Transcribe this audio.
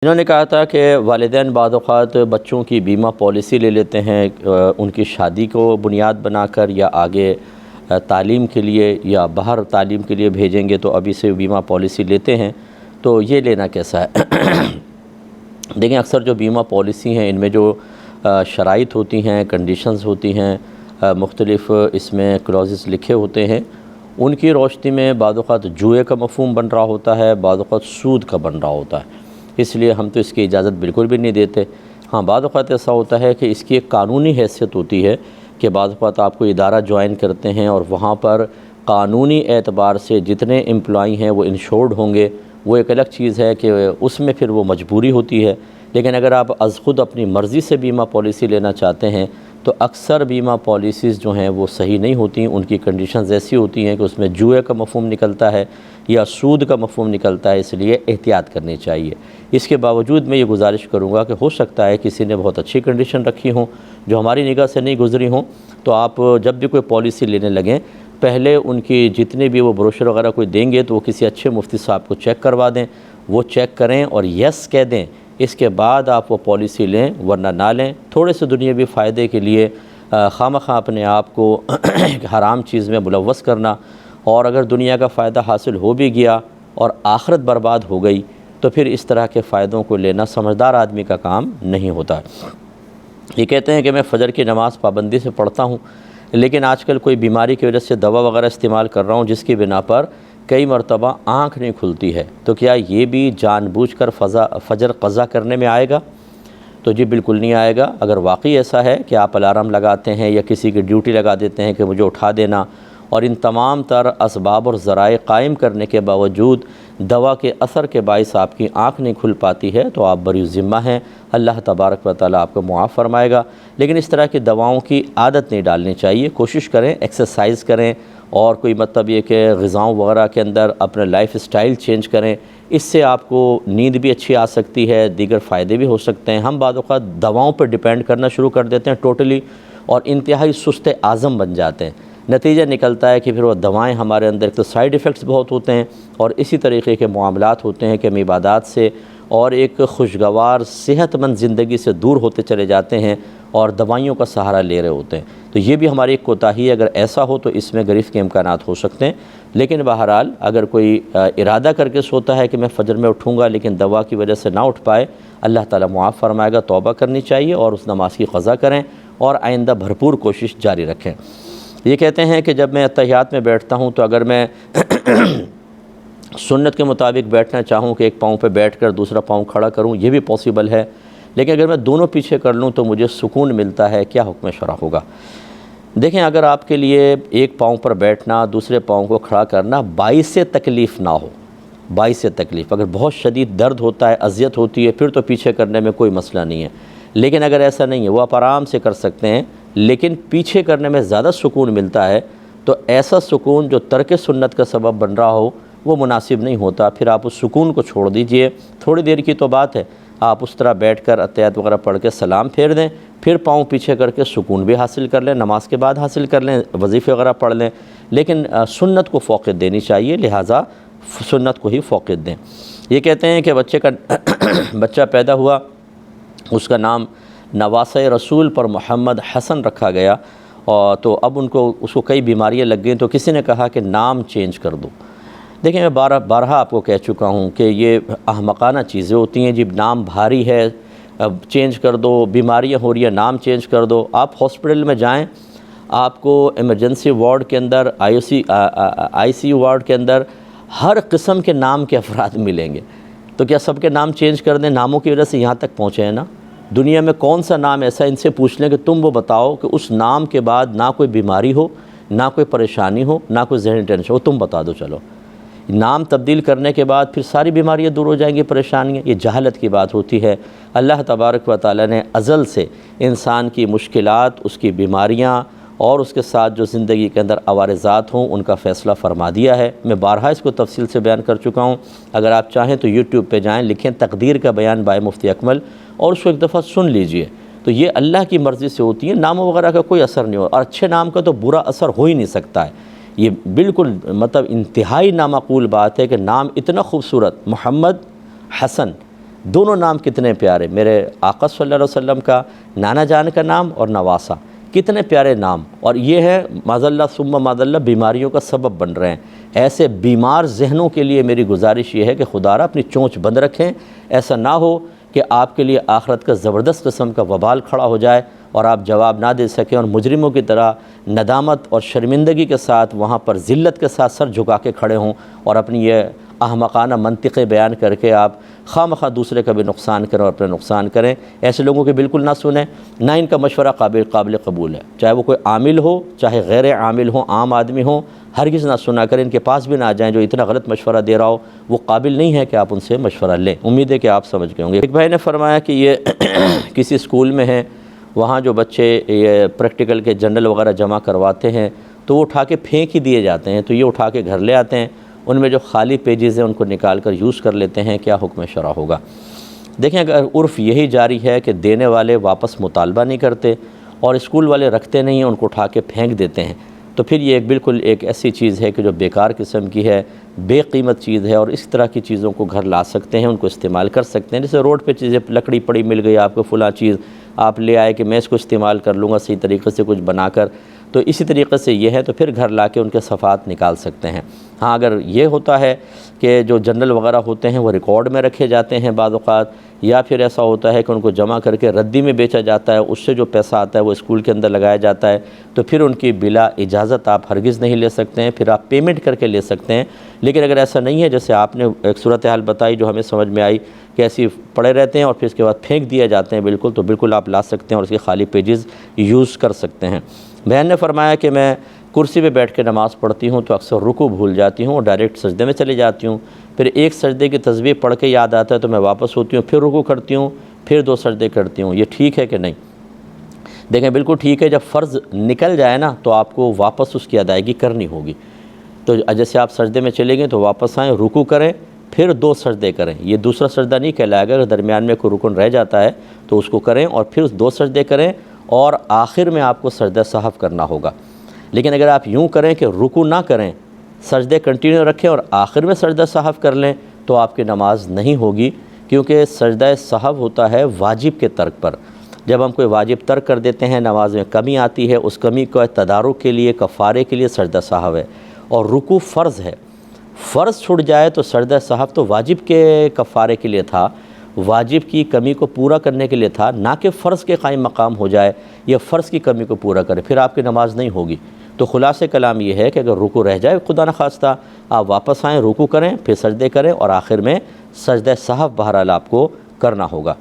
انہوں نے کہا تھا کہ والدین بعض اوقات بچوں کی بیمہ پالیسی لے لیتے ہیں ان کی شادی کو بنیاد بنا کر، یا آگے تعلیم کے لیے یا باہر تعلیم کے لیے بھیجیں گے تو ابھی سے بیمہ پالیسی لیتے ہیں۔ تو یہ لینا کیسا ہے؟ دیکھیں، اکثر جو بیمہ پالیسی ہیں ان میں جو شرائط ہوتی ہیں، کنڈیشنز ہوتی ہیں، مختلف اس میں کلوزز لکھے ہوتے ہیں، ان کی روشنی میں بعض اوقات جوئے کا مفہوم بن رہا ہوتا ہے، بعض اوقات سود کا بن رہا ہوتا ہے۔ اس لیے ہم تو اس کی اجازت بالکل بھی نہیں دیتے۔ ہاں، بعض اوقات ایسا ہوتا ہے کہ اس کی ایک قانونی حیثیت ہوتی ہے کہ بعض اوقات آپ کو ادارہ جوائن کرتے ہیں اور وہاں پر قانونی اعتبار سے جتنے امپلائی ہیں وہ انشورڈ ہوں گے، وہ ایک الگ چیز ہے کہ اس میں پھر وہ مجبوری ہوتی ہے۔ لیکن اگر آپ از خود اپنی مرضی سے بیمہ پالیسی لینا چاہتے ہیں تو اکثر بیمہ پالیسیز جو ہیں وہ صحیح نہیں ہوتی، ان کی کنڈیشنز ایسی ہوتی ہیں کہ اس میں جوئے کا مفہوم نکلتا ہے یا سود کا مفہوم نکلتا ہے، اس لیے احتیاط کرنی چاہیے۔ اس کے باوجود میں یہ گزارش کروں گا کہ ہو سکتا ہے کسی نے بہت اچھی کنڈیشن رکھی ہوں جو ہماری نگاہ سے نہیں گزری ہوں، تو آپ جب بھی کوئی پالیسی لینے لگیں پہلے ان کی جتنے بھی وہ بروشر وغیرہ کوئی دیں گے تو وہ کسی اچھے مفتی صاحب کو چیک کروا دیں، وہ چیک کریں اور یس کہہ دیں، اس کے بعد آپ وہ پالیسی لیں، ورنہ نہ لیں۔ تھوڑے سے دنیاوی فائدے کے لیے خواہ مخواہ اپنے آپ کو حرام چیز میں ملوث کرنا، اور اگر دنیا کا فائدہ حاصل ہو بھی گیا اور آخرت برباد ہو گئی تو پھر اس طرح کے فائدوں کو لینا سمجھدار آدمی کا کام نہیں ہوتا۔ یہ کہتے ہیں کہ میں فجر کی نماز پابندی سے پڑھتا ہوں، لیکن آج کل کوئی بیماری کی وجہ سے دوا وغیرہ استعمال کر رہا ہوں جس کی بنا پر کئی مرتبہ آنکھ نہیں کھلتی ہے، تو کیا یہ بھی جان بوجھ کر فجر قضا کرنے میں آئے گا؟ تو جی بالکل نہیں آئے گا۔ اگر واقعی ایسا ہے کہ آپ الارم لگاتے ہیں یا کسی کی ڈیوٹی لگا دیتے ہیں کہ مجھے اٹھا دینا، اور ان تمام تر اسباب اور ذرائع قائم کرنے کے باوجود دوا کے اثر کے باعث آپ کی آنکھ نہیں کھل پاتی ہے، تو آپ بری ذمہ ہیں، اللہ تبارک و تعالیٰ آپ کو معاف فرمائے گا۔ لیکن اس طرح کی دواؤں کی عادت نہیں ڈالنی چاہیے۔ کوشش کریں، ایکسرسائز کریں، اور کوئی مطلب یہ کہ غذاؤں وغیرہ کے اندر اپنا لائف سٹائل چینج کریں، اس سے آپ کو نیند بھی اچھی آ سکتی ہے، دیگر فائدے بھی ہو سکتے ہیں۔ ہم بعض اوقات دواؤں پر ڈیپینڈ کرنا شروع کر دیتے ہیں ٹوٹلی، اور انتہائی سست اعظم بن جاتے ہیں۔ نتیجہ نکلتا ہے کہ پھر وہ دوائیں ہمارے اندر ایک تو سائیڈ ایفیکٹس بہت ہوتے ہیں، اور اسی طریقے کے معاملات ہوتے ہیں کہ ہم عبادات سے اور ایک خوشگوار صحت مند زندگی سے دور ہوتے چلے جاتے ہیں اور دوائیوں کا سہارا لے رہے ہوتے ہیں۔ تو یہ بھی ہماری ایک کوتاہی ہے۔ اگر ایسا ہو تو اس میں گرفت کے امکانات ہو سکتے ہیں، لیکن بہرحال اگر کوئی ارادہ کر کے سوتا ہے کہ میں فجر میں اٹھوں گا لیکن دوا کی وجہ سے نہ اٹھ پائے، اللہ تعالیٰ معاف فرمائے گا، توبہ کرنی چاہیے اور اس نماز کی قضا کریں اور آئندہ بھرپور کوشش جاری رکھیں۔ یہ کہتے ہیں کہ جب میں اتحیات میں بیٹھتا ہوں تو اگر میں سنت کے مطابق بیٹھنا چاہوں کہ ایک پاؤں پہ بیٹھ کر دوسرا پاؤں کھڑا کروں، یہ بھی پاسبل ہے، لیکن اگر میں دونوں پیچھے کر لوں تو مجھے سکون ملتا ہے، کیا حکم شرع ہوگا؟ دیکھیں، اگر آپ کے لیے ایک پاؤں پر بیٹھنا دوسرے پاؤں کو کھڑا کرنا باعث تکلیف نہ ہو، باعث تکلیف، اگر بہت شدید درد ہوتا ہے، اذیت ہوتی ہے، پھر تو پیچھے کرنے میں کوئی مسئلہ نہیں ہے۔ لیکن اگر ایسا نہیں ہے، وہ آپ آرام سے کر سکتے ہیں، لیکن پیچھے کرنے میں زیادہ سکون ملتا ہے، تو ایسا سکون جو ترک سنت کا سبب بن رہا ہو وہ مناسب نہیں ہوتا۔ پھر آپ اس سکون کو چھوڑ دیجئے، تھوڑی دیر کی تو بات ہے، آپ اس طرح بیٹھ کر اتحیات وغیرہ پڑھ کے سلام پھیر دیں، پھر پاؤں پیچھے کر کے سکون بھی حاصل کر لیں، نماز کے بعد حاصل کر لیں، وظیفے وغیرہ پڑھ لیں، لیکن سنت کو فوقیت دینی چاہیے، لہٰذا سنت کو ہی فوقیت دیں۔ یہ کہتے ہیں کہ بچہ پیدا ہوا، اس کا نام نواسہ رسول پر محمد حسن رکھا گیا، اور تو اب اس کو کئی بیماریاں لگ گئیں، تو کسی نے کہا کہ نام چینج کر دو۔ دیکھیں، میں بارہا آپ کو کہہ چکا ہوں کہ یہ احمقانہ چیزیں ہوتی ہیں، جب نام بھاری ہے اب چینج کر دو، بیماریاں ہو رہی ہیں نام چینج کر دو۔ آپ ہاسپٹل میں جائیں، آپ کو ایمرجنسی وارڈ کے اندر، آئی سی یو وارڈ کے اندر ہر قسم کے نام کے افراد ملیں گے، تو کیا سب کے نام چینج کر دیں؟ ناموں کی وجہ سے یہاں تک پہنچے ہیں نا۔ دنیا میں کون سا نام ایسا، ان سے پوچھ لیں کہ تم وہ بتاؤ کہ اس نام کے بعد نہ کوئی بیماری ہو، نہ کوئی پریشانی ہو، نہ کوئی ذہنی ٹینشن ہو، تم بتا دو۔ چلو، نام تبدیل کرنے کے بعد پھر ساری بیماریاں دور ہو جائیں گی، پریشانیاں۔ یہ جہالت کی بات ہوتی ہے۔ اللہ تبارک و تعالیٰ نے ازل سے انسان کی مشکلات، اس کی بیماریاں اور اس کے ساتھ جو زندگی کے اندر عوارضات ہوں ان کا فیصلہ فرما دیا ہے۔ میں بارہا اس کو تفصیل سے بیان کر چکا ہوں، اگر آپ چاہیں تو یوٹیوب پہ جائیں، لکھیں تقدیر کا بیان بائے مفتی اکمل، اور اس کو ایک دفعہ سن لیجئے۔ تو یہ اللہ کی مرضی سے ہوتی ہے، ناموں وغیرہ کا کوئی اثر نہیں ہو، اور اچھے نام کا تو برا اثر ہو ہی نہیں سکتا ہے۔ یہ بالکل مطلب انتہائی نامعقول بات ہے کہ نام اتنا خوبصورت محمد حسن، دونوں نام کتنے پیارے، میرے آقا صلی اللہ علیہ وسلم کا نانا جان کا نام اور نواسہ، کتنے پیارے نام، اور یہ ہے معذاللہ ثم معذاللہ بیماریوں کا سبب بن رہے ہیں۔ ایسے بیمار ذہنوں کے لیے میری گزارش یہ ہے کہ خدا را اپنی چونچ بند رکھیں، ایسا نہ ہو کہ آپ کے لیے آخرت کا زبردست قسم کا وبال کھڑا ہو جائے اور آپ جواب نہ دے سکیں، اور مجرموں کی طرح ندامت اور شرمندگی کے ساتھ وہاں پر ذلت کے ساتھ سر جھکا کے کھڑے ہوں، اور اپنی یہ احمقانہ منطقیں بیان کر کے آپ خواہ مخواہ دوسرے کا بھی نقصان کریں اور اپنا نقصان کریں۔ ایسے لوگوں کے بالکل نہ سنیں، نہ ان کا مشورہ قابل قبول ہے، چاہے وہ کوئی عامل ہو چاہے غیر عامل ہو، عام آدمی ہو، ہرگز نہ سنا کریں، ان کے پاس بھی نہ آ جائیں۔ جو اتنا غلط مشورہ دے رہا ہو وہ قابل نہیں ہے کہ آپ ان سے مشورہ لیں۔ امید ہے کہ آپ سمجھ گئے ہوں گے۔ ایک بھائی نے فرمایا کہ یہ کسی اسکول میں ہے، وہاں جو بچے یہ پریکٹیکل کے جنرل وغیرہ جمع کرواتے ہیں تو وہ اٹھا کے پھینک ہی دیے جاتے ہیں، تو یہ اٹھا کے گھر لے آتے ہیں، ان میں جو خالی پیجز ہیں ان کو نکال کر یوز کر لیتے ہیں، کیا حکم شرع ہوگا؟ دیکھیں، اگر عرف یہی جاری ہے کہ دینے والے واپس مطالبہ نہیں کرتے اور اسکول والے رکھتے نہیں ہیں، ان کو اٹھا کے پھینک دیتے ہیں، تو پھر یہ بالکل ایک ایسی چیز ہے کہ جو بیکار قسم کی ہے، بے قیمت چیز ہے، اور اس طرح کی چیزوں کو گھر لا سکتے ہیں، ان کو استعمال کر سکتے ہیں۔ جیسے روڈ پہ چیزیں، لکڑی پڑی مل گئی آپ کو، فلاں چیز آپ لے آئے کہ میں اس کو استعمال کر لوں گا صحیح طریقے سے کچھ بنا کر، تو اسی طریقے سے یہ ہے، تو پھر گھر لا کے ان کے صفات نکال سکتے ہیں۔ ہاں، اگر یہ ہوتا ہے کہ جو جنرل وغیرہ ہوتے ہیں وہ ریکارڈ میں رکھے جاتے ہیں بعض اوقات، یا پھر ایسا ہوتا ہے کہ ان کو جمع کر کے ردی میں بیچا جاتا ہے، اس سے جو پیسہ آتا ہے وہ اسکول کے اندر لگایا جاتا ہے، تو پھر ان کی بلا اجازت آپ ہرگز نہیں لے سکتے ہیں، پھر آپ پیمنٹ کر کے لے سکتے ہیں۔ لیکن اگر ایسا نہیں ہے، جیسے آپ نے ایک صورتحال بتائی جو ہمیں سمجھ میں آئی کہ ایسی پڑے رہتے ہیں اور پھر اس کے بعد پھینک دیے جاتے ہیں بالکل، تو بالکل آپ لا سکتے ہیں اور اس کے خالی پیجز یوز کر سکتے ہیں۔ بہن نے فرمایا کہ میں کرسی پہ بیٹھ کے نماز پڑھتی ہوں تو اکثر رکوع بھول جاتی ہوں اور ڈائریکٹ سجدے میں چلی جاتی ہوں، پھر ایک سجدے کی تسبیح پڑھ کے یاد آتا ہے تو میں واپس ہوتی ہوں، پھر رکوع کرتی ہوں، پھر 2 سجدے کرتی ہوں، یہ ٹھیک ہے کہ نہیں؟ دیکھیں، بالکل ٹھیک ہے، جب فرض نکل جائے نا تو آپ کو واپس اس کی ادائیگی کرنی ہوگی۔ تو جیسے آپ سجدے میں چلے گئے تو واپس آئیں، رکوع کریں، پھر 2 سجدے کریں، یہ دوسرا سجدہ نہیں کہلائے گا۔ اگر درمیان میں کوئی رکن رہ جاتا ہے تو اس کو کریں اور پھر 2 سجدے کریں، اور آخر میں آپ کو سجدہ سہو کرنا ہوگا۔ لیکن اگر آپ یوں کریں کہ رکوع نہ کریں، سجدے کنٹینیو رکھیں اور آخر میں سجدہ سہو کر لیں، تو آپ کی نماز نہیں ہوگی، کیونکہ سجدہ سہو ہوتا ہے واجب کے ترک پر۔ جب ہم کوئی واجب ترک کر دیتے ہیں، نماز میں کمی آتی ہے، اس کمی کو تدارک کے لیے، کفارے کے لیے سجدہ سہو ہے، اور رکوع فرض ہے۔ فرض چھوٹ جائے تو سجدہ سہو تو واجب کے کفارے کے لیے تھا، واجب کی کمی کو پورا کرنے کے لیے تھا، نہ کہ فرض کے قائم مقام ہو جائے یا فرض کی کمی کو پورا کرے، پھر آپ کی نماز نہیں ہوگی۔ تو خلاصہ کلام یہ ہے کہ اگر رکوع رہ جائے خدا نخواستہ، آپ واپس آئیں، رکوع کریں، پھر سجدے کریں، اور آخر میں سجدہ سہو بہرحال آپ کو کرنا ہوگا۔